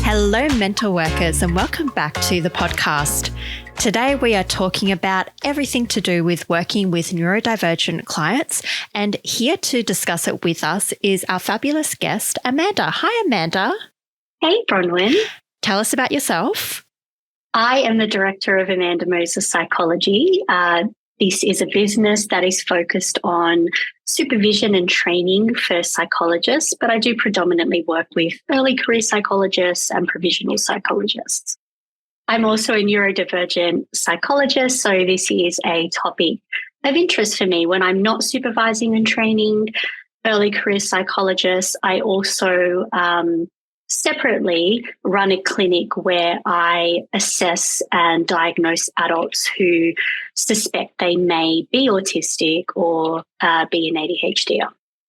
Hello, mental workers, and welcome back to the podcast. Today, we are talking about everything to do with working with neurodivergent clients. And here to discuss it with us is our fabulous guest, Amanda. Hi, Amanda. Hey, Bronwyn. Tell us about yourself. I am the director of Amanda Moses Psychology. This is a business that is focused on supervision and training for psychologists, but I do predominantly work with early career psychologists and provisional psychologists. I'm also a neurodivergent psychologist, so this is a topic of interest for me. When I'm not supervising and training early career psychologists, I also separately run a clinic where I assess and diagnose adults who suspect they may be autistic or be an ADHD.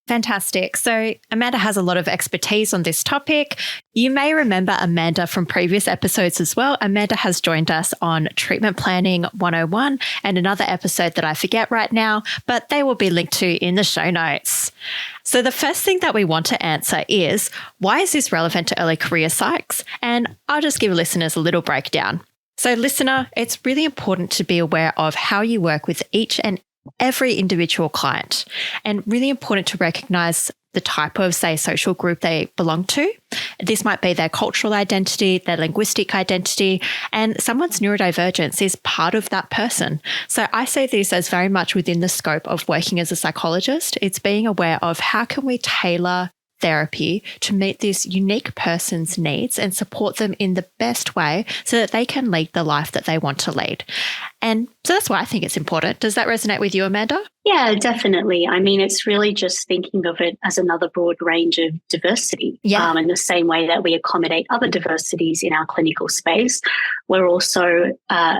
Fantastic. So Amanda has a lot of expertise on this topic. You may remember Amanda from previous episodes as well. Amanda has joined us on Treatment Planning 101 and another episode that I forget right now, but they will be linked to in the show notes. So the first thing that we want to answer is, why is this relevant to early career psychs? And I'll just give listeners a little breakdown. So listener, it's really important to be aware of how you work with each and every individual client, and really important to recognize the type of, say, social group they belong to. This might be their cultural identity, their linguistic identity, and someone's neurodivergence is part of that person. So I see this as very much within the scope of working as a psychologist. It's being aware of how can we tailor therapy to meet this unique person's needs and support them in the best way so that they can lead the life that they want to lead. And so that's why I think it's important. Does that resonate with you, Amanda? Yeah, definitely. I mean, it's really just thinking of it as another broad range of diversity. In the same way that we accommodate other diversities in our clinical space, we're also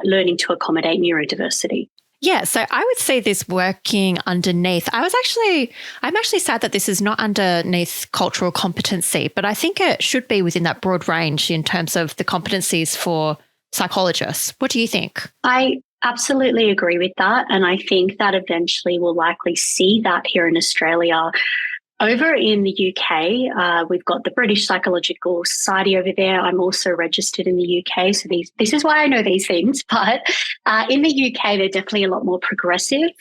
learning to accommodate neurodiversity. Yeah, so I would see this working underneath. I'm actually sad that this is not underneath cultural competency, but I think it should be within that broad range in terms of the competencies for psychologists. What do you think? I absolutely agree with that. And I think that eventually we'll likely see that here in Australia. Over in the UK, we've got the British Psychological Society over there. I'm also registered in the UK, so this is why I know these things. But in the UK, they're definitely a lot more progressive.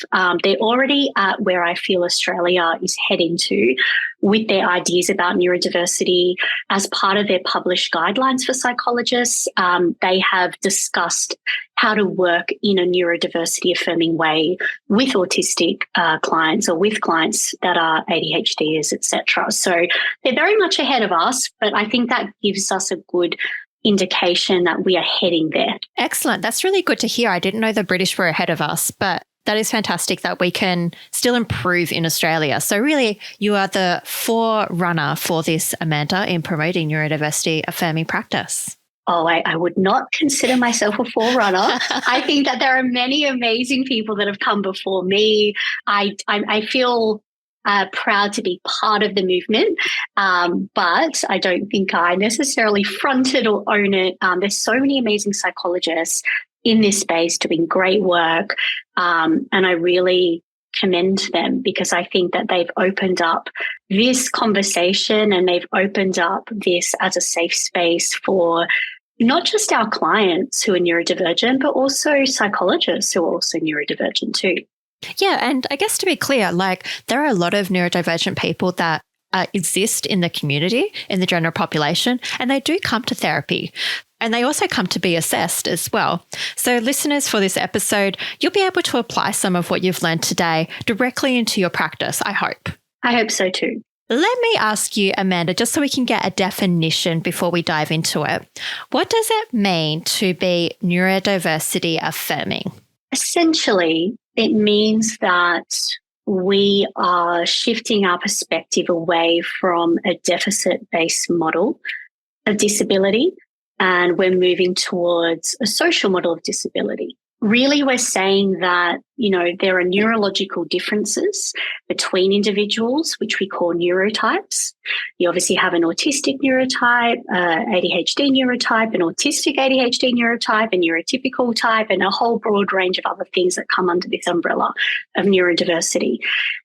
They're already at where I feel Australia is heading to with their ideas about neurodiversity. As part of their published guidelines for psychologists, they have discussed how to work in a neurodiversity affirming way with autistic clients or with clients that are ADHDers, etc. So they're very much ahead of us, but I think that gives us a good indication that we are heading there. Excellent. That's really good to hear. I didn't know the British were ahead of us, but that is fantastic that we can still improve in Australia. So really, you are the forerunner for this, Amanda, in promoting neurodiversity affirming practice. Oh, I would not consider myself a forerunner. I think that there are many amazing people that have come before me. I feel proud to be part of the movement, but I don't think I necessarily front it or own it. There's so many amazing psychologists in this space doing great work, and I really commend them because I think that they've opened up this conversation and they've opened up this as a safe space for not just our clients who are neurodivergent, but also psychologists who are also neurodivergent too. Yeah, and I guess to be clear, there are a lot of neurodivergent people that exist in the community, in the general population, and they do come to therapy. And they also come to be assessed as well. So listeners, for this episode, you'll be able to apply some of what you've learned today directly into your practice, I hope. I hope so too. Let me ask you, Amanda, just so we can get a definition before we dive into it. What does it mean to be neurodiversity affirming? Essentially, it means that we are shifting our perspective away from a deficit-based model of disability, and we're moving towards a social model of disability. Really, we're saying that, there are neurological differences between individuals, which we call neurotypes. You obviously have an autistic neurotype, ADHD neurotype, an autistic ADHD neurotype, a neurotypical type, and a whole broad range of other things that come under this umbrella of neurodiversity.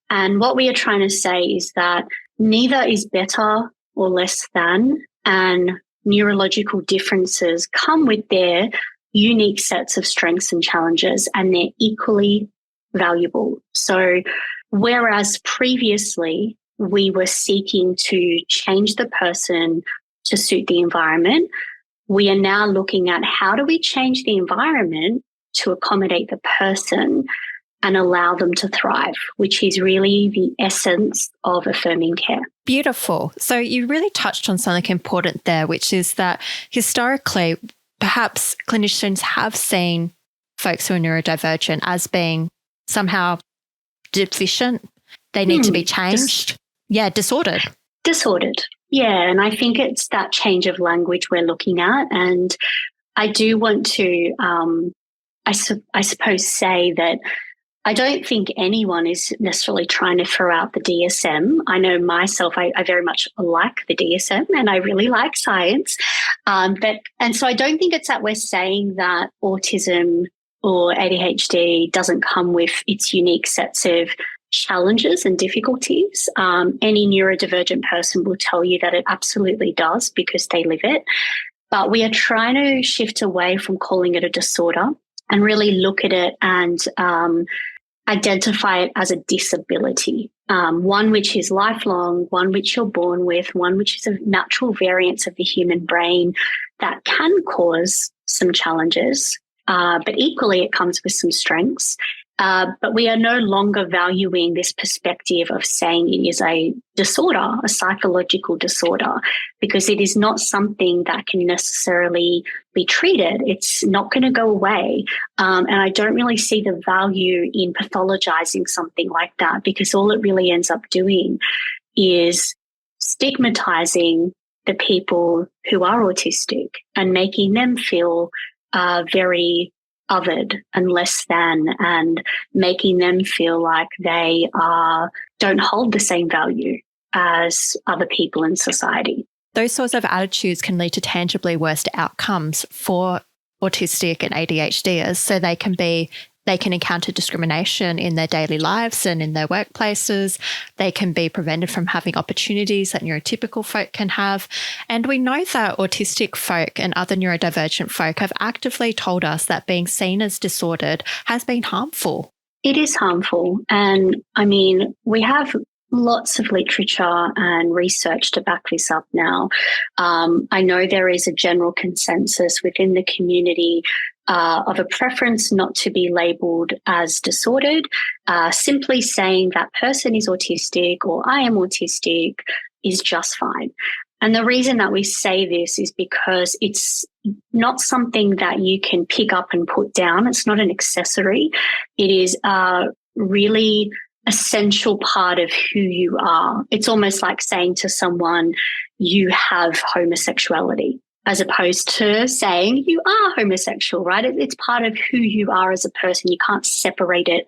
And what we are trying to say is that neither is better or less than, and neurological differences come with their unique sets of strengths and challenges, and they're equally valuable. So whereas previously we were seeking to change the person to suit the environment, we are now looking at how do we change the environment to accommodate the person and allow them to thrive, which is really the essence of affirming care. Beautiful. So you really touched on something important there, which is that historically, perhaps clinicians have seen folks who are neurodivergent as being somehow deficient. They need to be changed. Disordered. Disordered. Yeah, and I think it's that change of language we're looking at. And I do want to, I suppose, say that I don't think anyone is necessarily trying to throw out the DSM. I know myself, I very much like the DSM and I really like science. And so I don't think it's that we're saying that autism or ADHD doesn't come with its unique sets of challenges and difficulties. Any neurodivergent person will tell you that it absolutely does because they live it. But we are trying to shift away from calling it a disorder and really look at it and identify it as a disability, one which is lifelong, one which you're born with, one which is a natural variance of the human brain that can cause some challenges, but equally it comes with some strengths. But we are no longer valuing this perspective of saying it is a disorder, a psychological disorder, because it is not something that can necessarily be treated. It's not going to go away. And I don't really see the value in pathologizing something like that, because all it really ends up doing is stigmatizing the people who are autistic and making them feel very othered and less than, and making them feel like they don't hold the same value as other people in society. Those sorts of attitudes can lead to tangibly worse outcomes for autistic and ADHDers. So they can encounter discrimination in their daily lives and in their workplaces. They can be prevented from having opportunities that neurotypical folk can have. And we know that autistic folk and other neurodivergent folk have actively told us that being seen as disordered has been harmful. It is harmful. And I mean, we have lots of literature and research to back this up now. I know there is a general consensus within the community of a preference not to be labelled as disordered. Simply saying that person is autistic or I am autistic is just fine. And the reason that we say this is because it's not something that you can pick up and put down. It's not an accessory. It is a really essential part of who you are. It's almost like saying to someone, you have homosexuality, as opposed to saying you are homosexual, right? It's part of who you are as a person. You can't separate it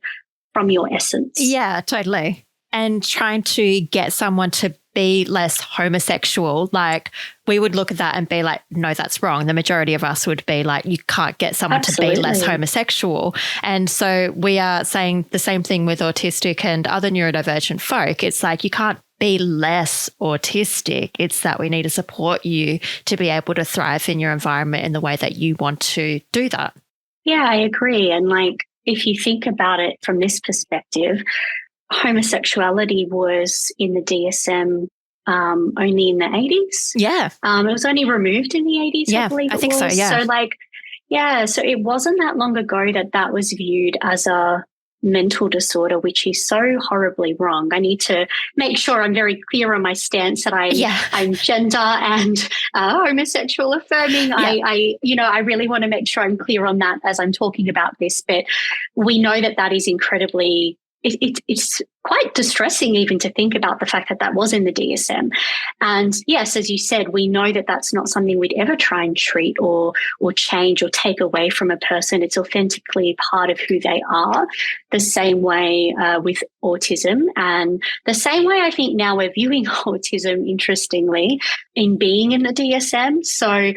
from your essence. Yeah, totally. And trying to get someone to be less homosexual, like we would look at that and be like, no, that's wrong. The majority of us would be like, you can't get someone Absolutely. to be less homosexual. And so we are saying the same thing with autistic and other neurodivergent folk. It's like, you can't be less autistic. It's that we need to support you to be able to thrive in your environment in the way that you want to do that. Yeah, I agree. And like, if you think about it from this perspective, homosexuality was in the DSM only in the 80s. Yeah. It was only removed in the 80s, yeah, I believe I think so, yeah. So it wasn't that long ago that was viewed as a mental disorder, which is so horribly wrong. I need to make sure I'm very clear on my stance that I'm gender and homosexual affirming. Yeah. I really want to make sure I'm clear on that as I'm talking about this. But we know that is incredibly, it's quite distressing even to think about the fact that was in the DSM. And yes, as you said, we know that that's not something we'd ever try and treat or change or take away from a person. It's authentically part of who they are, the same way with autism. And the same way I think now we're viewing autism, interestingly, in being in the DSM. So,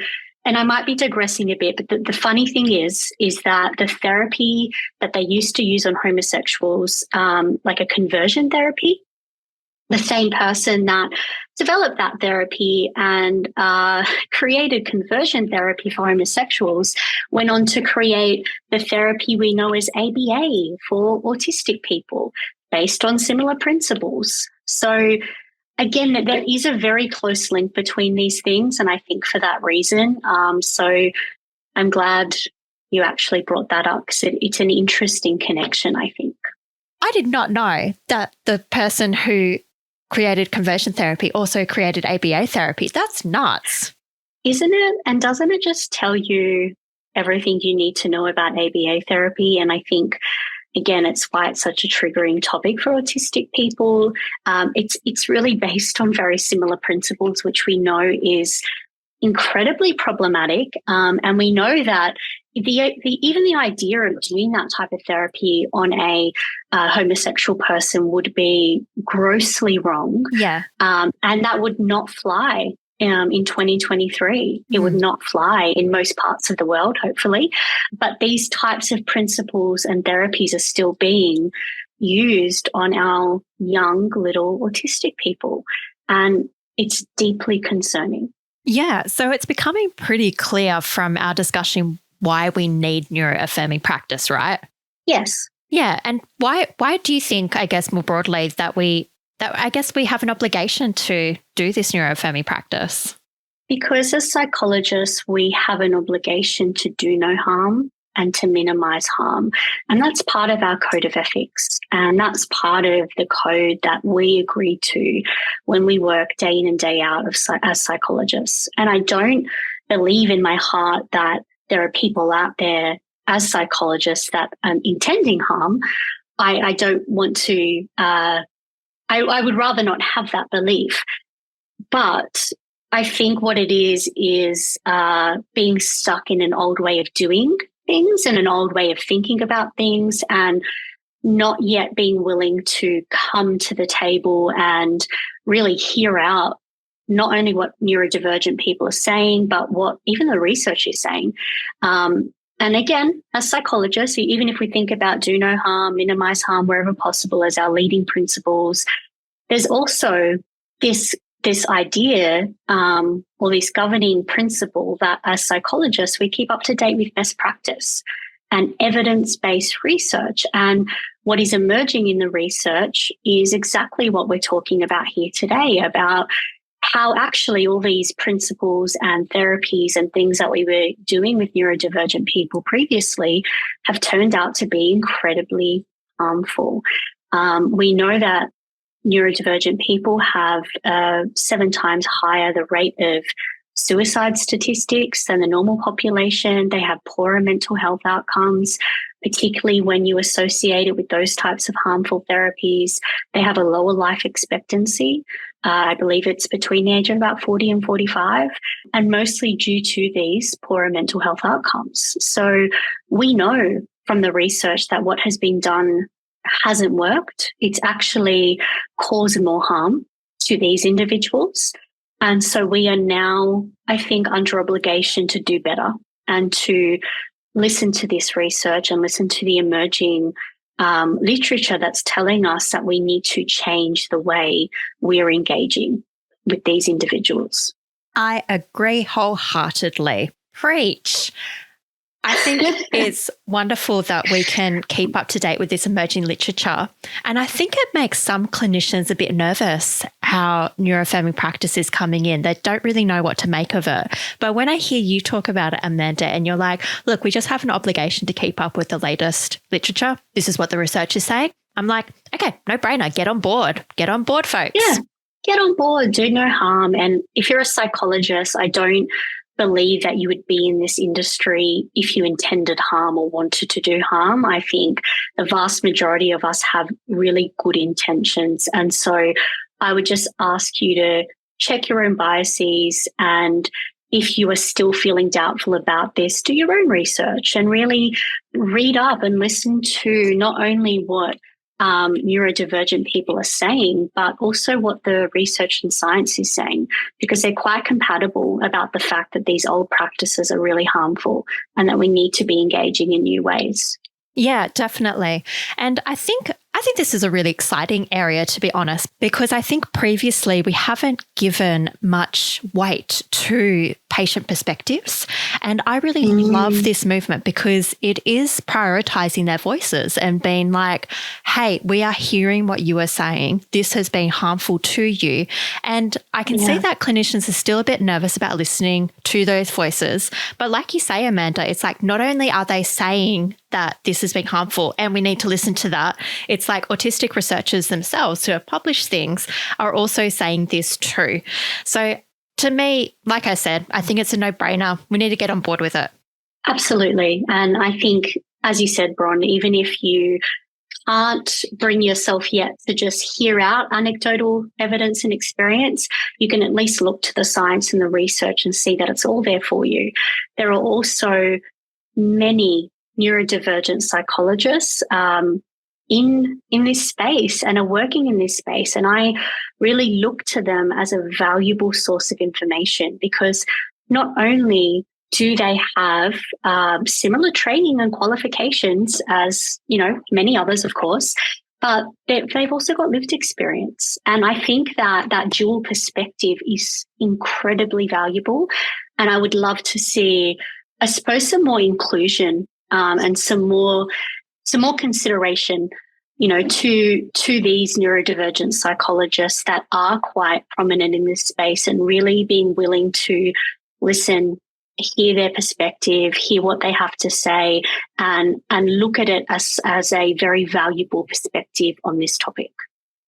and I might be digressing a bit, but the funny thing is that the therapy that they used to use on homosexuals, like a conversion therapy, the same person that developed that therapy and created conversion therapy for homosexuals went on to create the therapy we know as ABA for autistic people based on similar principles. So again, there is a very close link between these things, and I think for that reason. So I'm glad you actually brought that up because it's an interesting connection, I think. I did not know that the person who created conversion therapy also created ABA therapy. That's nuts. Isn't it? And doesn't it just tell you everything you need to know about ABA therapy? And I think, again, it's why it's such a triggering topic for autistic people. It's really based on very similar principles, which we know is incredibly problematic. And we know that even the idea of doing that type of therapy on a homosexual person would be grossly wrong. Yeah. And that would not fly in 2023. It would not fly in most parts of the world, hopefully. But these types of principles and therapies are still being used on our young little autistic people. And it's deeply concerning. Yeah. So it's becoming pretty clear from our discussion why we need neuroaffirming practice, right? Yes. Yeah. And why do you think, I guess more broadly, that we have an obligation to do this neuroaffirming practice? Because as psychologists, we have an obligation to do no harm and to minimize harm. And that's part of our code of ethics. And that's part of the code that we agree to when we work day in and day out as psychologists. And I don't believe in my heart that there are people out there as psychologists that are intending harm. I don't want to, I would rather not have that belief. But I think what it is being stuck in an old way of doing things and an old way of thinking about things, and not yet being willing to come to the table and really hear out not only what neurodivergent people are saying, but what even the research is saying. And again, as psychologists, even if we think about do no harm, minimize harm wherever possible as our leading principles, there's also this idea or this governing principle that as psychologists, we keep up to date with best practice and evidence-based research. And what is emerging in the research is exactly what we're talking about here today, about how actually all these principles and therapies and things that we were doing with neurodivergent people previously have turned out to be incredibly harmful. We know that neurodivergent people have 7 times higher the rate of suicide statistics than the normal population. They have poorer mental health outcomes, particularly when you associate it with those types of harmful therapies. They have a lower life expectancy. I believe it's between the age of about 40 and 45, and mostly due to these poorer mental health outcomes. So we know from the research that what has been done hasn't worked. It's actually caused more harm to these individuals. And so we are now, I think, under obligation to do better and to listen to this research and listen to the emerging literature that's telling us that we need to change the way we're engaging with these individuals. I agree wholeheartedly. Preach. I think it's wonderful that we can keep up to date with this emerging literature. And I think it makes some clinicians a bit nervous how neuroaffirming practice is coming in. They don't really know what to make of it. But when I hear you talk about it, Amanda, and you're like, look, we just have an obligation to keep up with the latest literature. This is what the research is saying. I'm like, okay, no brainer. Get on board. Get on board, folks. Yeah, get on board. Do no harm. And if you're a psychologist, I don't believe that you would be in this industry if you intended harm or wanted to do harm. I think the vast majority of us have really good intentions. And so I would just ask you to check your own biases, and if you are still feeling doubtful about this, do your own research and really read up and listen to not only what neurodivergent people are saying, but also what the research and science is saying, because they're quite compatible about the fact that these old practices are really harmful and that we need to be engaging in new ways. Yeah, definitely. And I think I think this is a really exciting area, to be honest, because I think previously we haven't given much weight to patient perspectives. And I really love this movement because it is prioritizing their voices and being like, hey, we are hearing what you are saying. This has been harmful to you. And I can see that clinicians are still a bit nervous about listening to those voices. But like you say, Amanda, it's like not only are they saying that this has been harmful and we need to listen to that, it's like autistic researchers themselves who have published things are also saying this too. So to me, like I said, I think it's a no-brainer. We need to get on board with it. Absolutely. And I think, as you said, Bron, even if you can't bring yourself yet to just hear out anecdotal evidence and experience, you can at least look to the science and the research and see that it's all there for you. There are also many neurodivergent psychologists in this space and are working in this space. And I really look to them as a valuable source of information because not only do they have similar training and qualifications as, many others, of course, but they've also got lived experience. And I think that dual perspective is incredibly valuable. And I would love to see, I suppose, some more inclusion and some more consideration, to these neurodivergent psychologists that are quite prominent in this space and really being willing to listen, hear their perspective, hear what they have to say, and look at it as a very valuable perspective on this topic.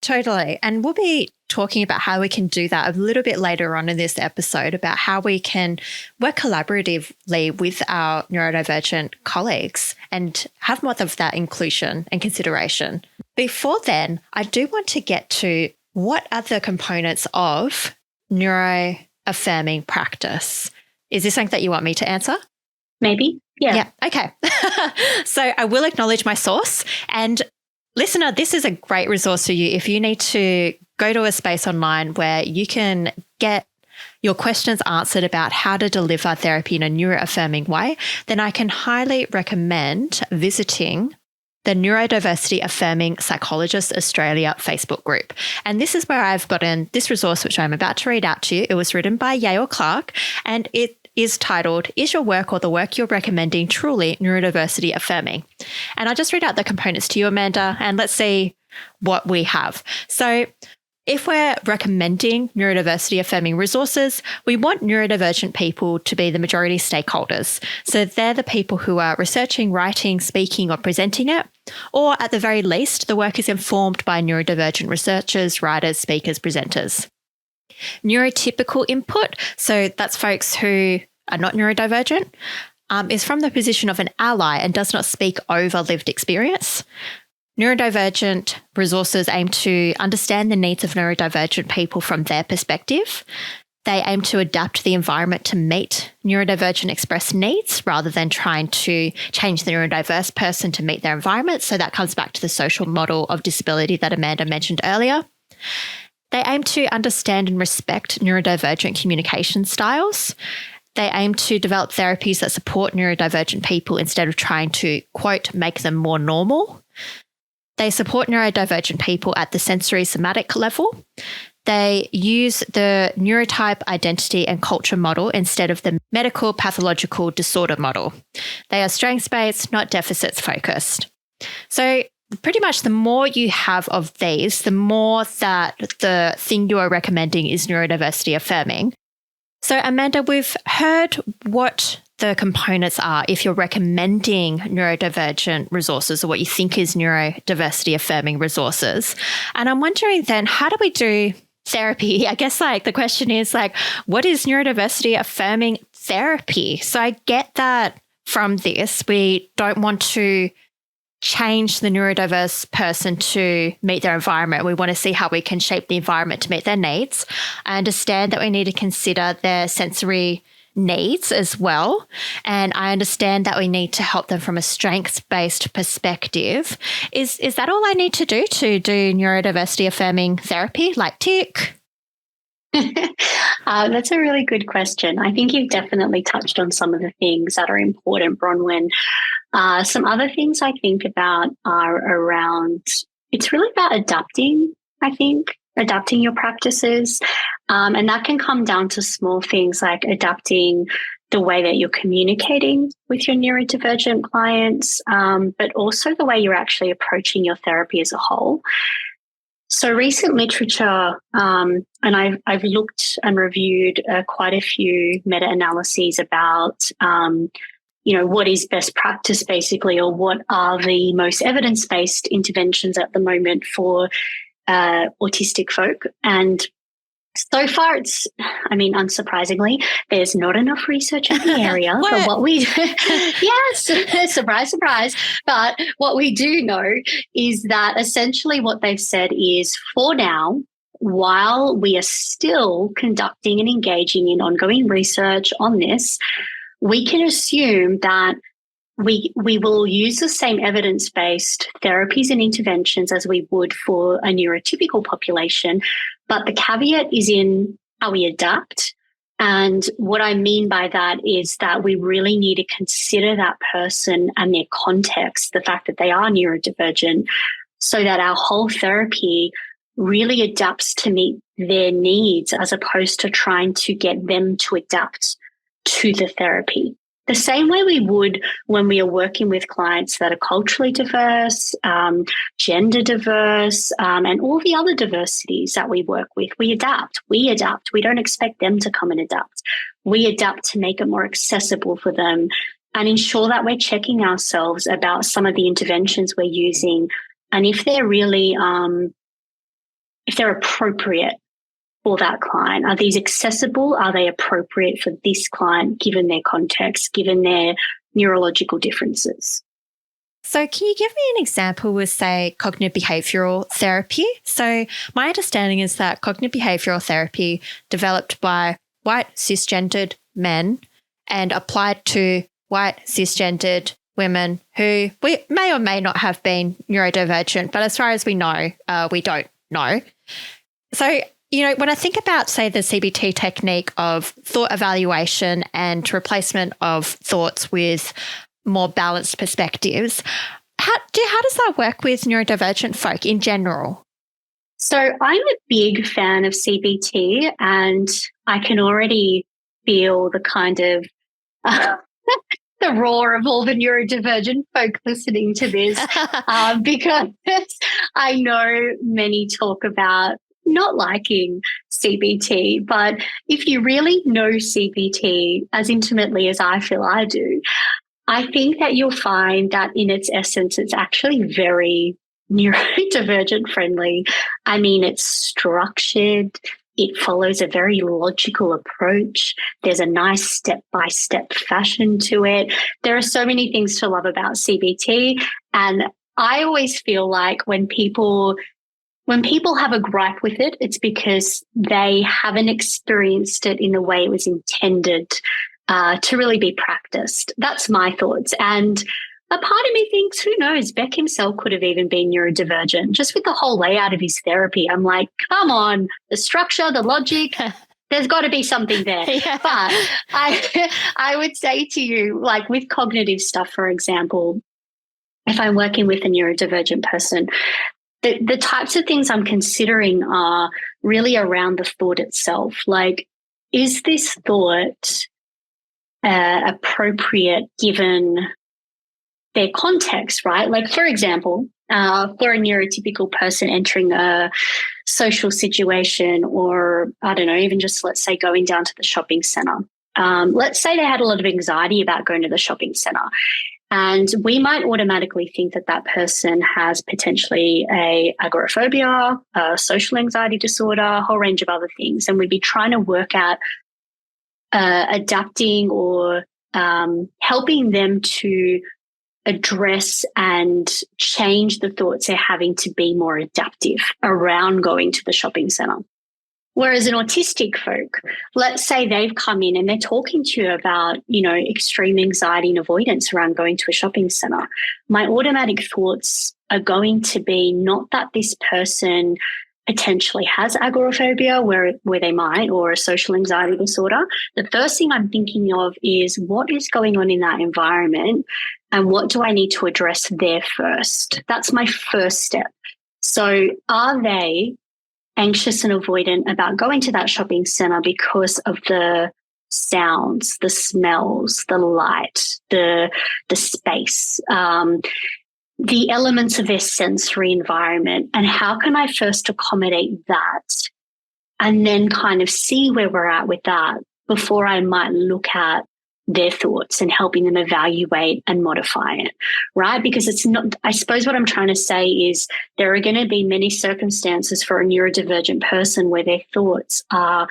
Totally. And we'll be talking about how we can do that a little bit later on in this episode, about how we can work collaboratively with our neurodivergent colleagues and have more of that inclusion and consideration. Before then, I do want to get to what are the components of neuro-affirming practice. Is this something that you want me to answer? Maybe. Yeah. Yeah. Okay. So I will acknowledge my source. And listener, this is a great resource for you if you need to go to a space online where you can get your questions answered about how to deliver therapy in a neuro-affirming way. Then I can highly recommend visiting the Neurodiversity Affirming Psychologists Australia Facebook group. And this is where I've gotten this resource, which I'm about to read out to you. It was written by Yale Clark, and it is titled, Is Your Work or the Work You're Recommending Truly Neurodiversity Affirming? And I'll just read out the components to you, Amanda, and let's see what we have. So if we're recommending neurodiversity affirming resources, we want neurodivergent people to be the majority stakeholders. So they're the people who are researching, writing, speaking, or presenting it. Or at the very least, the work is informed by neurodivergent researchers, writers, speakers, presenters. Neurotypical input, so that's folks who are not neurodivergent, is from the position of an ally and does not speak over lived experience. Neurodivergent resources aim to understand the needs of neurodivergent people from their perspective. They aim to adapt the environment to meet neurodivergent expressed needs rather than trying to change the neurodiverse person to meet their environment. So that comes back to the social model of disability that Amanda mentioned earlier. They aim to understand and respect neurodivergent communication styles. They aim to develop therapies that support neurodivergent people instead of trying to, quote, make them more normal. They support neurodivergent people at the sensory somatic level. They use the neurotype identity and culture model instead of the medical pathological disorder model. They are strengths-based, not deficits-focused. So pretty much the more you have of these, the more that the thing you are recommending is neurodiversity affirming. So Amanda, we've heard what the components are if you're recommending neurodivergent resources or what you think is neurodiversity affirming resources. And I'm wondering then, how do we do therapy? I guess the question is what is neurodiversity affirming therapy? So I get that from this, we don't want to change the neurodiverse person to meet their environment. We want to see how we can shape the environment to meet their needs. I understand that we need to consider their sensory needs as well. And I understand that we need to help them from a strengths-based perspective. Is that all I need to do neurodiversity affirming therapy? Tick? That's a really good question. I think you've definitely touched on some of the things that are important, Bronwyn. Some other things I think about are around, it's really about adapting, I think, adapting your practices. And that can come down to small things like adapting the way that you're communicating with your neurodivergent clients, but also the way you're actually approaching your therapy as a whole. So recent literature, and I've looked and reviewed quite a few meta-analyses about, what is best practice basically, or what are the most evidence-based interventions at the moment for autistic folk. And so far, unsurprisingly, there's not enough research in the area for what we yes, surprise, surprise. But what we do know is that essentially what they've said is, for now, while we are still conducting and engaging in ongoing research on this, we can assume that we will use the same evidence-based therapies and interventions as we would for a neurotypical population, but the caveat is in how we adapt. And what I mean by that is that we really need to consider that person and their context, the fact that they are neurodivergent, so that our whole therapy really adapts to meet their needs, as opposed to trying to get them to adapt to the therapy. The same way we would when we are working with clients that are culturally diverse, gender diverse, and all the other diversities that we work with. We adapt. We don't expect them to come and adapt. We adapt to make it more accessible for them and ensure that we're checking ourselves about some of the interventions we're using and if they're really, if they're appropriate for that client. Are these accessible? Are they appropriate for this client, given their context, given their neurological differences? So can you give me an example with, say, cognitive behavioural therapy? So my understanding is that cognitive behavioural therapy developed by white cisgendered men and applied to white cisgendered women who we may or may not have been neurodivergent, but as far as we know, we don't know. So when I think about, say, the CBT technique of thought evaluation and replacement of thoughts with more balanced perspectives, how does that work with neurodivergent folk in general? So I'm a big fan of CBT, and I can already feel the kind of the roar of all the neurodivergent folk listening to this because I know many talk about not liking CBT, but if you really know CBT as intimately as I feel I do, I think that you'll find that in its essence, it's actually very neurodivergent friendly. I mean, it's structured. It follows a very logical approach. There's a nice step-by-step fashion to it. There are so many things to love about CBT. And I always feel like when people have a gripe with it, it's because they haven't experienced it in the way it was intended to really be practiced. That's my thoughts. And a part of me thinks, who knows, Beck himself could have even been neurodivergent. Just with the whole layout of his therapy, I'm like, come on, the structure, the logic, there's got to be something there. Yeah. But I would say to you, like with cognitive stuff, for example, if I'm working with a neurodivergent person, the types of things I'm considering are really around the thought itself. Like, is this thought appropriate given their context, right? Like, for example, for a neurotypical person entering a social situation, or I don't know, even just let's say going down to the shopping centre. Let's say they had a lot of anxiety about going to the shopping centre. And we might automatically think that that person has potentially a agoraphobia, a social anxiety disorder, a whole range of other things. And we'd be trying to work out adapting or helping them to address and change the thoughts they're having to be more adaptive around going to the shopping centre. Whereas an autistic folk, let's say they've come in and they're talking to you about, extreme anxiety and avoidance around going to a shopping centre. My automatic thoughts are going to be not that this person potentially has agoraphobia where they might, or a social anxiety disorder. The first thing I'm thinking of is what is going on in that environment and what do I need to address there first? That's my first step. So are they anxious and avoidant about going to that shopping center because of the sounds, the smells, the light, the space, the elements of their sensory environment? And how can I first accommodate that and then kind of see where we're at with that before I might look at their thoughts and helping them evaluate and modify it, right? Because it's not, I suppose what I'm trying to say is there are going to be many circumstances for a neurodivergent person where their thoughts are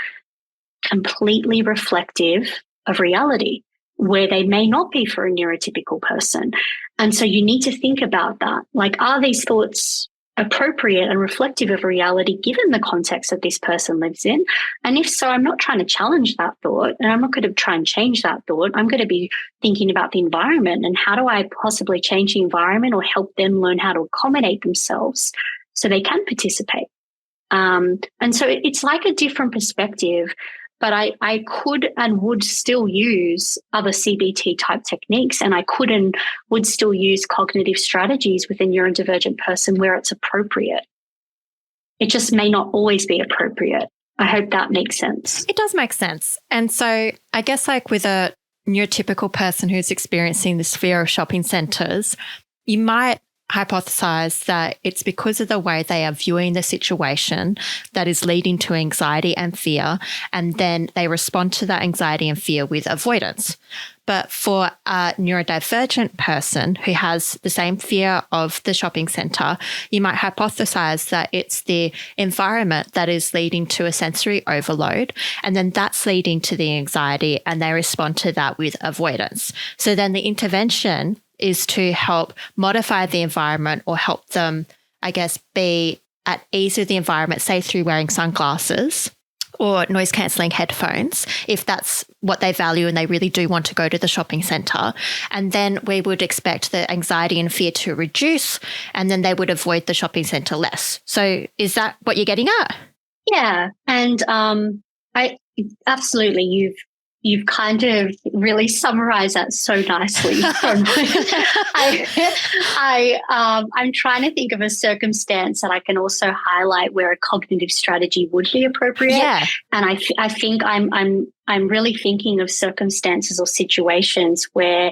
completely reflective of reality, where they may not be for a neurotypical person. And so you need to think about that. Like, are these thoughts appropriate and reflective of reality given the context that this person lives in? And if so, I'm not trying to challenge that thought, and I'm not going to try and change that thought. I'm going to be thinking about the environment and how do I possibly change the environment or help them learn how to accommodate themselves so they can participate. And so it's like a different perspective. But I could and would still use other CBT type techniques, and I could and would still use cognitive strategies with a neurodivergent person where it's appropriate. It just may not always be appropriate. I hope that makes sense. It does make sense. And so I guess like with a neurotypical person who's experiencing this fear of shopping centres, you might hypothesize that it's because of the way they are viewing the situation that is leading to anxiety and fear, and then they respond to that anxiety and fear with avoidance. But for a neurodivergent person who has the same fear of the shopping centre, you might hypothesize that it's the environment that is leading to a sensory overload, and then that's leading to the anxiety, and they respond to that with avoidance. So then the intervention is to help modify the environment or help them, I guess, be at ease with the environment, say through wearing sunglasses or noise cancelling headphones, if that's what they value and they really do want to go to the shopping centre. And then we would expect the anxiety and fear to reduce, and then they would avoid the shopping centre less. So is that what you're getting at? Yeah. And I absolutely, you've kind of really summarized that so nicely. I'm trying to think of a circumstance that I can also highlight where a cognitive strategy would be appropriate. Yeah. And I think I'm really thinking of circumstances or situations where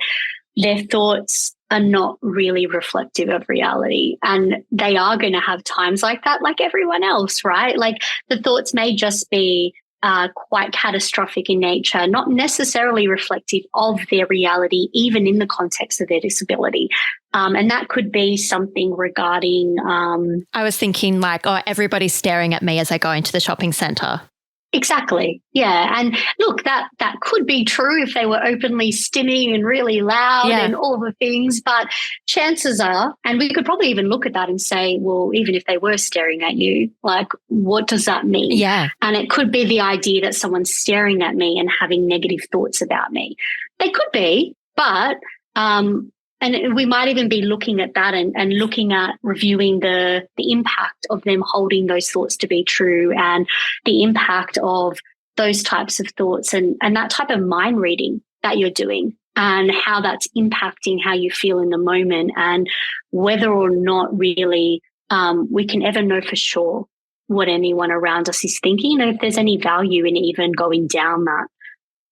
their thoughts are not really reflective of reality. And they are going to have times like that, like everyone else, right? Like the thoughts may just be quite catastrophic in nature, not necessarily reflective of their reality, even in the context of their disability. And that could be something regarding... I was thinking like, oh, everybody's staring at me as I go into the shopping centre. Exactly. Yeah. And look, that could be true if they were openly stimming and really loud and all the things. But chances are, and we could probably even look at that and say, well, even if they were staring at you, like, what does that mean? Yeah. And it could be the idea that someone's staring at me and having negative thoughts about me. They could be, but and we might even be looking at that and looking at reviewing the impact of them holding those thoughts to be true, and the impact of those types of thoughts and that type of mind reading that you're doing, and how that's impacting how you feel in the moment, and whether or not really we can ever know for sure what anyone around us is thinking, and if there's any value in even going down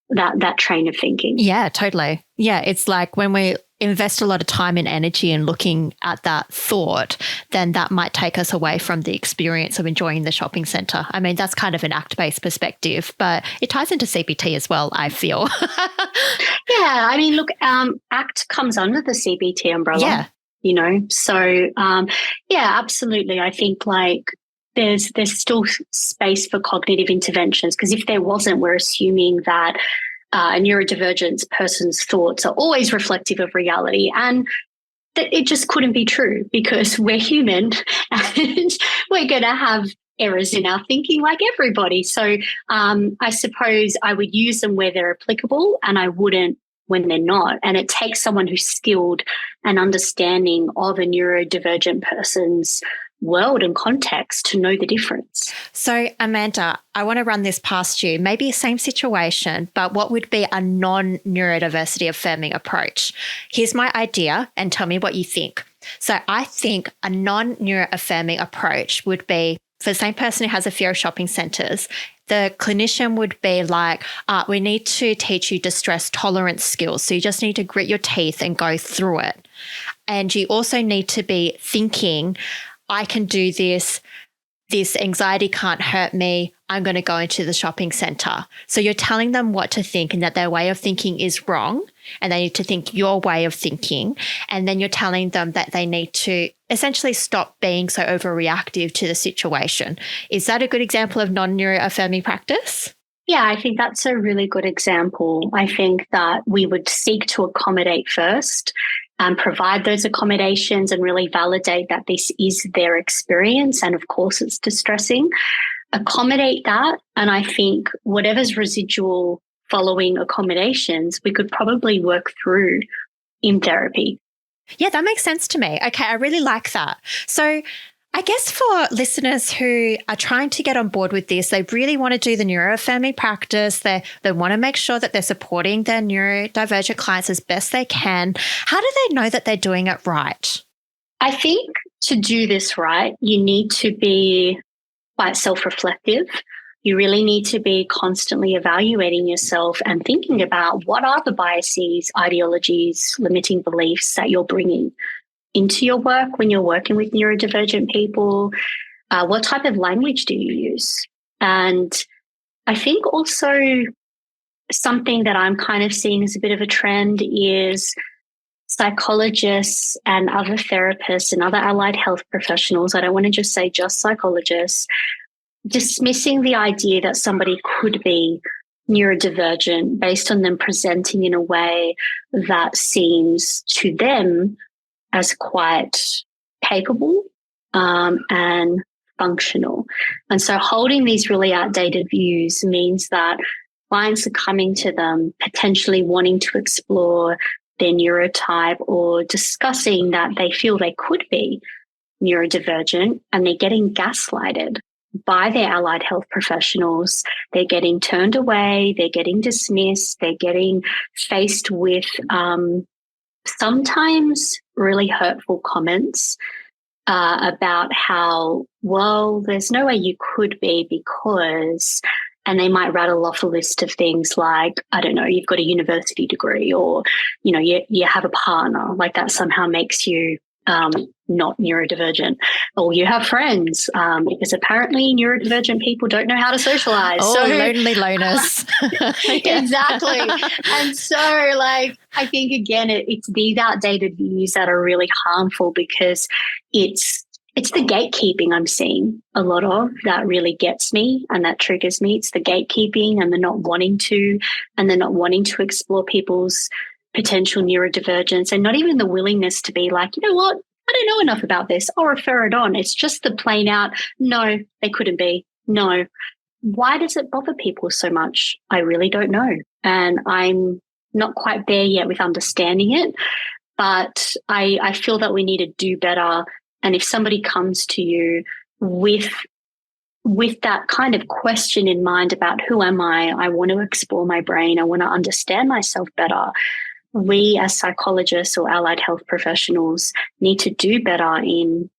that train of thinking. Yeah, totally. Yeah, it's like when we invest a lot of time and energy in looking at that thought, then that might take us away from the experience of enjoying the shopping centre. I mean, that's kind of an ACT-based perspective, but it ties into CBT as well, I feel. Yeah, I mean, look, ACT comes under the CBT umbrella. Yeah. You know, so yeah, absolutely. I think like there's still space for cognitive interventions, because if there wasn't, we're assuming that a neurodivergent person's thoughts are always reflective of reality, and that it just couldn't be true, because we're human and we're going to have errors in our thinking like everybody. So I suppose I would use them where they're applicable, and I wouldn't when they're not. And it takes someone who's skilled and understanding of a neurodivergent person's world and context to know the difference. So, Amanda, I want to run this past you. Maybe same situation, but what would be a non-neurodiversity affirming approach? Here's my idea, and tell me what you think. So I think a non-neuroaffirming approach would be for the same person who has a fear of shopping centres, the clinician would be like, we need to teach you distress tolerance skills. So you just need to grit your teeth and go through it. And you also need to be thinking, I can do this. This anxiety can't hurt me. I'm going to go into the shopping centre. So you're telling them what to think and that their way of thinking is wrong and they need to think your way of thinking. And then you're telling them that they need to essentially stop being so overreactive to the situation. Is that a good example of non-neuroaffirming practice? Yeah, I think that's a really good example. I think that we would seek to accommodate first and provide those accommodations and really validate that this is their experience. And of course, it's distressing. Accommodate that. And I think whatever's residual following accommodations, we could probably work through in therapy. Yeah, that makes sense to me. Okay, I really like that. So I guess for listeners who are trying to get on board with this, they really want to do the neuroaffirming practice. They want to make sure that they're supporting their neurodivergent clients as best they can. How do they know that they're doing it right? I think to do this right, you need to be quite self-reflective. You really need to be constantly evaluating yourself and thinking about what are the biases, ideologies, limiting beliefs that you're bringing into your work when you're working with neurodivergent people. What type of language do you use? And I think also something that I'm kind of seeing as a bit of a trend is psychologists and other therapists and other allied health professionals, I don't want to just say just psychologists, dismissing the idea that somebody could be neurodivergent based on them presenting in a way that seems to them as quite capable and functional. And so holding these really outdated views means that clients are coming to them potentially wanting to explore their neurotype or discussing that they feel they could be neurodivergent, and they're getting gaslighted by their allied health professionals. They're getting turned away, they're getting dismissed, they're getting faced with sometimes really hurtful comments about how, well, there's no way you could be because, and they might rattle off a list of things like, I don't know, you've got a university degree, or, you know, you have a partner, like that somehow makes you not neurodivergent, or you have friends, because apparently neurodivergent people don't know how to socialize. Oh, so, lonely loners. Exactly. And so, like, I think, again, it's these outdated views that are really harmful because it's the gatekeeping I'm seeing a lot of that really gets me and that triggers me. It's the gatekeeping and the not wanting to, and the not wanting to explore people's potential neurodivergence, and not even the willingness to be like, you know what, I don't know enough about this, I'll refer it on. It's just the plain out, no, they couldn't be. No. Why does it bother people so much? I really don't know. And I'm not quite there yet with understanding it, but I feel that we need to do better. And if somebody comes to you with that kind of question in mind about who am I want to explore my brain, I want to understand myself better, we as psychologists or allied health professionals need to do better in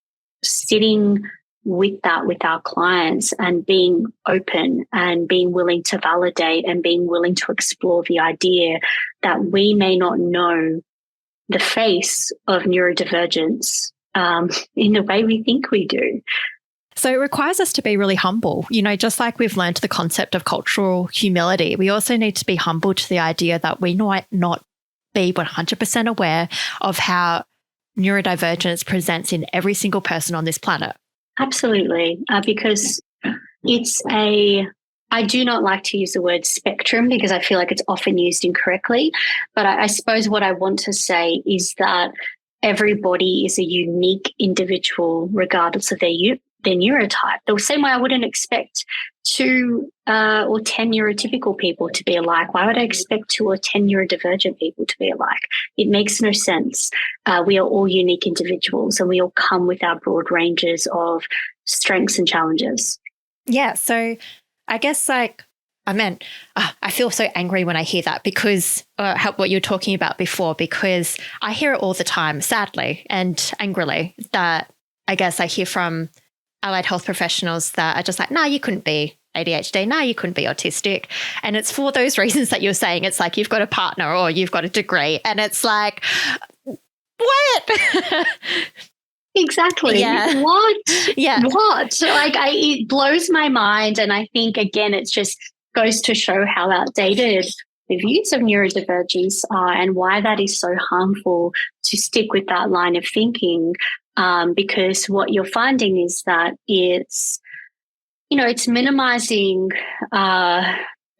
sitting with that with our clients and being open and being willing to validate and being willing to explore the idea that we may not know the face of neurodivergence in the way we think we do. So it requires us to be really humble. You know, just like we've learned the concept of cultural humility, we also need to be humble to the idea that we might not be 100% aware of how neurodivergence presents in every single person on this planet. Absolutely, because I do not like to use the word spectrum because I feel like it's often used incorrectly. But I suppose what I want to say is that everybody is a unique individual regardless of their neurotype. The same way I wouldn't expect 2 or 10 neurotypical people to be alike. Why would I expect 2 or 10 neurodivergent people to be alike? It makes no sense. We are all unique individuals and we all come with our broad ranges of strengths and challenges. Yeah. So I guess like I feel so angry when I hear that because what you were talking about before, because I hear it all the time, sadly and angrily, that I guess I hear from allied health professionals that are just like, no, you couldn't be ADHD. No, you couldn't be autistic. And it's for those reasons that you're saying. It's like you've got a partner or you've got a degree. And it's like, what? Exactly. Yeah. What? Yeah. What? Like, it blows my mind. And I think, again, it just goes to show how outdated the views of neurodivergence are and why that is so harmful to stick with that line of thinking. Because what you're finding is that it's minimizing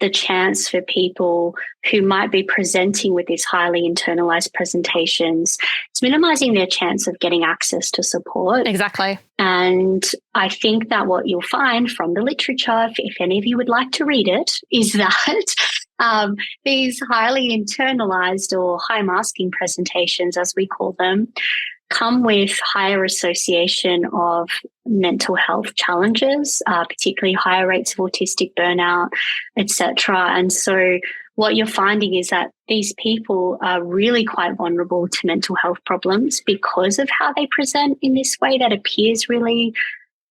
the chance for people who might be presenting with these highly internalized presentations. It's minimizing their chance of getting access to support. Exactly. And I think that what you'll find from the literature, if any of you would like to read it, is that these highly internalized or high masking presentations, as we call them, come with higher association of mental health challenges, particularly higher rates of autistic burnout, etc. And so what you're finding is that these people are really quite vulnerable to mental health problems because of how they present in this way that appears really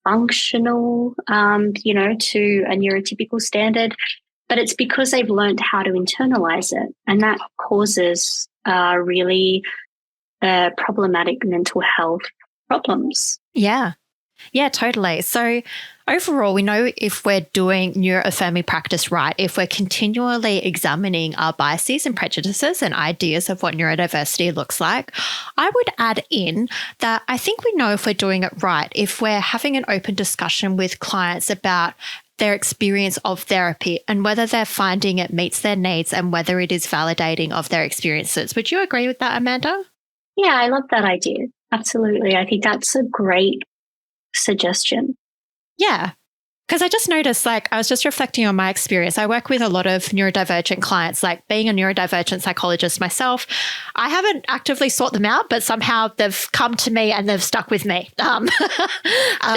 functional, to a neurotypical standard. But it's because they've learned how to internalize it, and that causes really problematic mental health problems. Yeah. Yeah, totally. So overall, we know if we're doing neuroaffirming practice right, if we're continually examining our biases and prejudices and ideas of what neurodiversity looks like, I would add in that I think we know if we're doing it right, if we're having an open discussion with clients about their experience of therapy and whether they're finding it meets their needs and whether it is validating of their experiences. Would you agree with that, Amanda? Yeah, I love that idea. Absolutely. I think that's a great suggestion. Yeah. Because I just noticed, I was just reflecting on my experience. I work with a lot of neurodivergent clients, being a neurodivergent psychologist myself. I haven't actively sought them out, but somehow they've come to me and they've stuck with me. I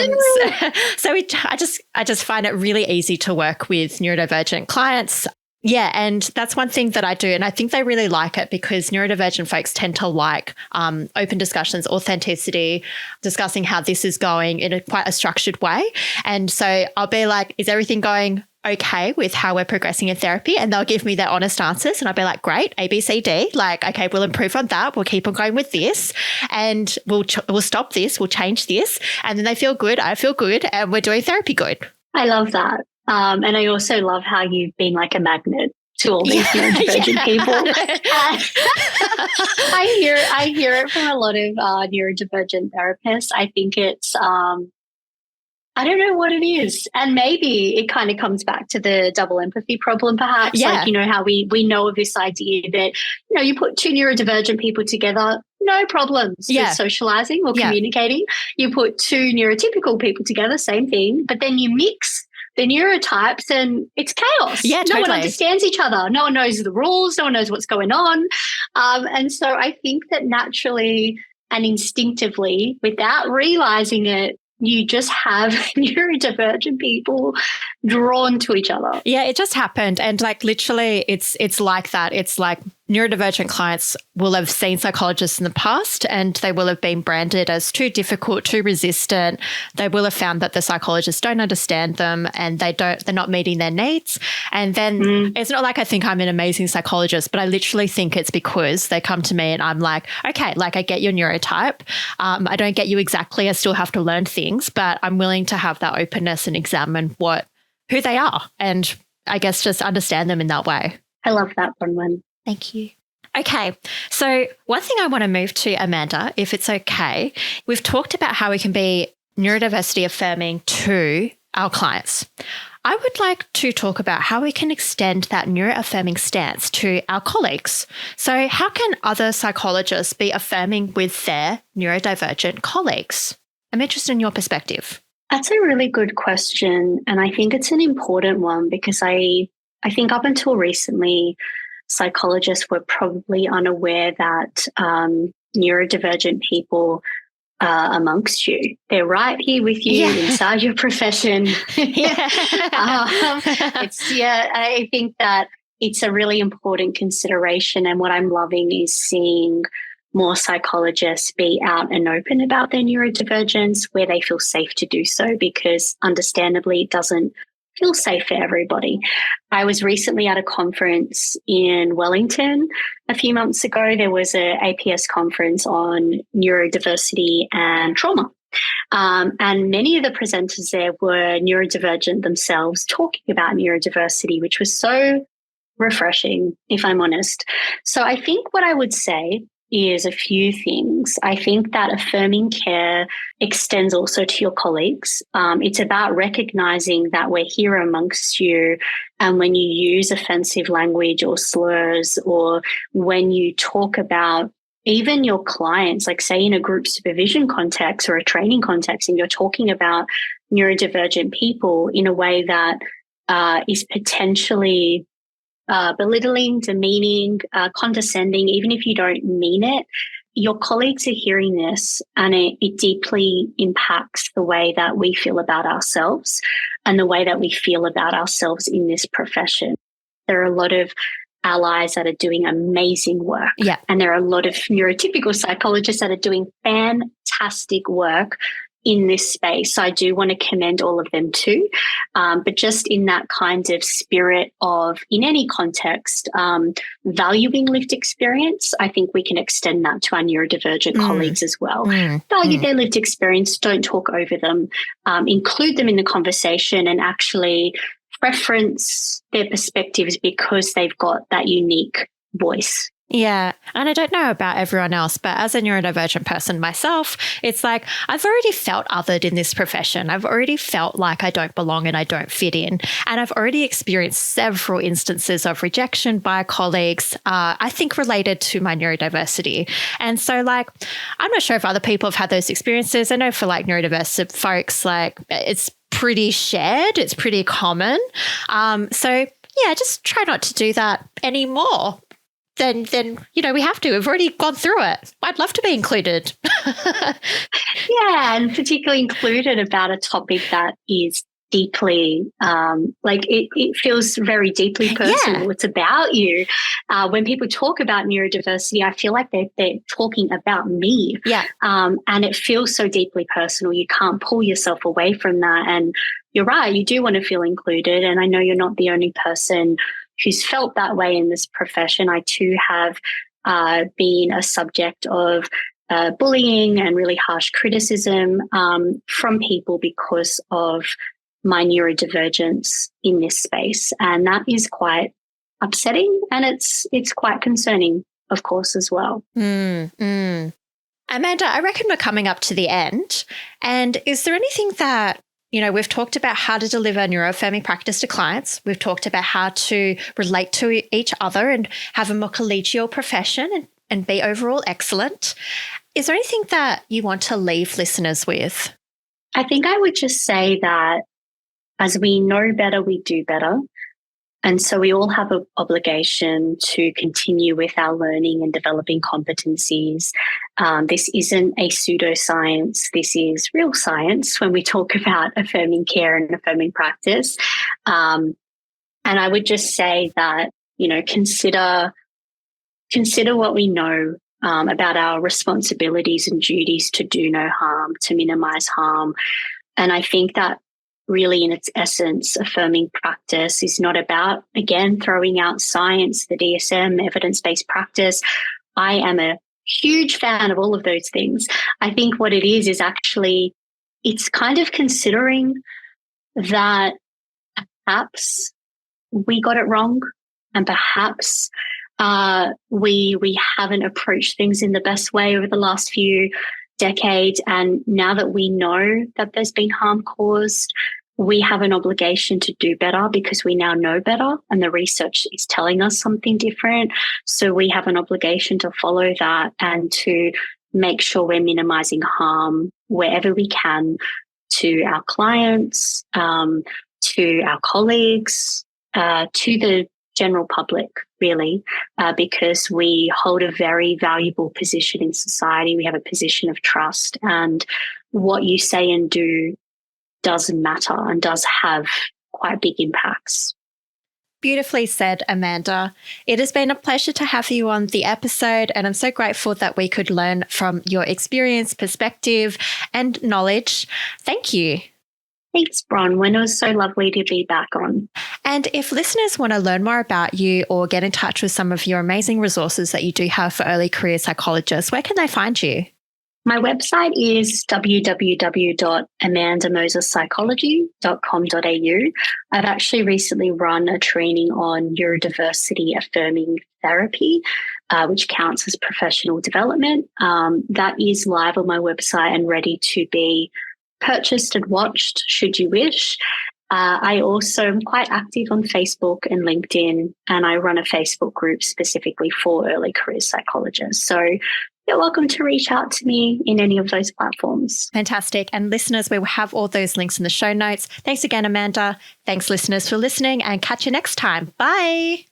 just find it really easy to work with neurodivergent clients. Yeah, and that's one thing that I do, and I think they really like it because neurodivergent folks tend to like open discussions, authenticity, discussing how this is going in quite a structured way. And so I'll be like, is everything going okay with how we're progressing in therapy? And they'll give me their honest answers, and I'll be like, great, A, B, C, D. Okay, we'll improve on that. We'll keep on going with this, and we'll stop this. We'll change this, and then they feel good. I feel good, and we're doing therapy good. I love that. And I also love how you've been like a magnet to all these neurodivergent people. I hear it from a lot of neurodivergent therapists. I think it's, I don't know what it is. And maybe it kind of comes back to the double empathy problem, perhaps. Yeah. How we know of this idea that, you put two neurodivergent people together, no problems with socializing or communicating. You put two neurotypical people together, same thing, but then you mix the neurotypes and it's chaos. Yeah, totally. No one understands each other. No one knows the rules. No one knows what's going on. And so I think that naturally and instinctively, without realizing it, you just have neurodivergent people drawn to each other. Yeah, it just happened. And literally it's like that. It's like neurodivergent clients will have seen psychologists in the past and they will have been branded as too difficult, too resistant. They will have found that the psychologists don't understand them and they're not meeting their needs. And then it's not like I think I'm an amazing psychologist, but I literally think it's because they come to me and I'm like, okay, I get your neurotype. I don't get you exactly. I still have to learn things, but I'm willing to have that openness and examine who they are and I guess just understand them in that way. I love that, Bronwyn. Thank you. Okay, so one thing I want to move to, Amanda, if it's okay, we've talked about how we can be neurodiversity affirming to our clients. I would like to talk about how we can extend that neuroaffirming stance to our colleagues. So how can other psychologists be affirming with their neurodivergent colleagues? I'm interested in your perspective. That's a really good question. And I think it's an important one because I think up until recently, psychologists were probably unaware that neurodivergent people amongst you. They're right here with you inside your profession. I think that it's a really important consideration. And what I'm loving is seeing more psychologists be out and open about their neurodivergence where they feel safe to do so, because understandably it doesn't feel safe for everybody. I was recently at a conference in Wellington a few months ago. There was a APS conference on neurodiversity and trauma. And many of the presenters there were neurodivergent themselves, talking about neurodiversity, which was so refreshing, if I'm honest. So I think what I would say is a few things. I think that affirming care extends also to your colleagues. It's about recognizing that we're here amongst you, and when you use offensive language or slurs, or when you talk about even your clients, like say in a group supervision context or a training context, and you're talking about neurodivergent people in a way that is potentially belittling, demeaning, condescending, even if you don't mean it, your colleagues are hearing this, and it deeply impacts the way that we feel about ourselves and the way that we feel about ourselves in this profession. There are a lot of allies that are doing amazing work. Yeah. And there are a lot of neurotypical psychologists that are doing fantastic work in this space. So I do want to commend all of them too. But just in that kind of spirit of, in any context, valuing lived experience, I think we can extend that to our neurodivergent colleagues as well. Value their lived experience, don't talk over them, include them in the conversation, and actually preference their perspectives because they've got that unique voice. Yeah. And I don't know about everyone else, but as a neurodivergent person myself, it's like I've already felt othered in this profession. I've already felt like I don't belong and I don't fit in. And I've already experienced several instances of rejection by colleagues, I think related to my neurodiversity. And so like, I'm not sure if other people have had those experiences. I know for like neurodiverse folks, like it's pretty shared, it's pretty common. So yeah, just try not to do that anymore. Then we have to. We've already gone through it. I'd love to be included. Yeah, and particularly included about a topic that is deeply, it feels very deeply personal. Yeah. It's about you. When people talk about neurodiversity, I feel like they're talking about me. Yeah. And it feels so deeply personal. You can't pull yourself away from that. And you're right, you do want to feel included. And I know you're not the only person who's felt that way in this profession. I too have been a subject of bullying and really harsh criticism from people because of my neurodivergence in this space. And that is quite upsetting, and it's quite concerning, of course, as well. Amanda, I reckon we're coming up to the end. And is there anything that we've talked about how to deliver neuroaffirming practice to clients. We've talked about how to relate to each other and have a more collegial profession and be overall excellent. Is there anything that you want to leave listeners with? I think I would just say that as we know better, we do better. And so we all have an obligation to continue with our learning and developing competencies. This isn't a pseudoscience. This is real science when we talk about affirming care and affirming practice. And I would just say that, consider what we know about our responsibilities and duties to do no harm, to minimize harm. And I think that really in its essence, affirming practice is not about, again, throwing out science, the DSM, evidence-based practice. I am a huge fan of all of those things. I think what it is actually, it's kind of considering that perhaps we got it wrong, and perhaps we haven't approached things in the best way over the last few decades. And now that we know that there's been harm caused, we have an obligation to do better because we now know better and the research is telling us something different. So we have an obligation to follow that and to make sure we're minimizing harm wherever we can to our clients, to our colleagues, to general public, really, because we hold a very valuable position in society. We have a position of trust, and what you say and do does matter and does have quite big impacts. Beautifully said, Amanda. It has been a pleasure to have you on the episode, and I'm so grateful that we could learn from your experience, perspective, and knowledge. Thank you. Thanks, Bronwyn. It was so lovely to be back on. And if listeners want to learn more about you or get in touch with some of your amazing resources that you do have for early career psychologists, where can they find you? My website is www.amandamosespsychology.com.au. I've actually recently run a training on neurodiversity affirming therapy, which counts as professional development. That is live on my website and ready to be purchased and watched should you wish. I also am quite active on Facebook and LinkedIn, and I run a Facebook group specifically for early career psychologists. So you're welcome to reach out to me in any of those platforms. Fantastic. And listeners, we will have all those links in the show notes. Thanks again, Amanda. Thanks, listeners, for listening, and catch you next time. Bye.